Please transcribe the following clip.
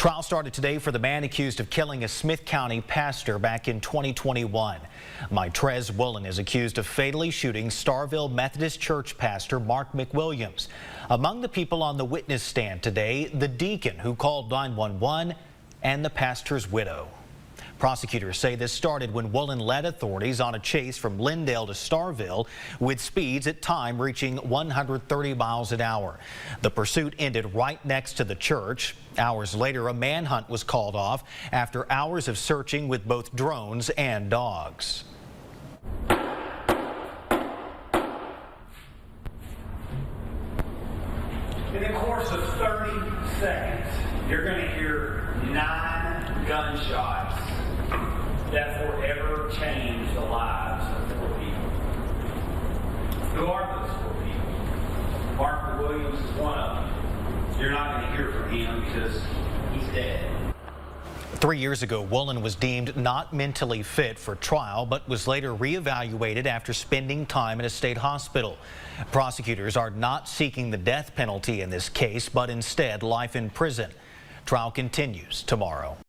Trial started today for the man accused of killing a Smith County pastor back in 2021. Mitrez Woolen is accused of fatally shooting Starrville Methodist Church pastor Mark McWilliams. Among the people on the witness stand today, the deacon who called 911 and the pastor's widow. Prosecutors say this started when Woolen led authorities on a chase from Lindale to Starrville with speeds at time reaching 130 miles an hour. The pursuit ended right next to the church. Hours later, a manhunt was called off after hours of searching with both drones and dogs. In the course of 30 seconds, you're going to hear 9 gunshots that forever change the lives of 4 people. Who are those 4 people? Mark McWilliams is one of them. You're not going to hear from him because he's dead. 3 years ago, Woolen was deemed not mentally fit for trial, but was later reevaluated after spending time in a state hospital. Prosecutors are not seeking the death penalty in this case, but instead life in prison. Trial continues tomorrow.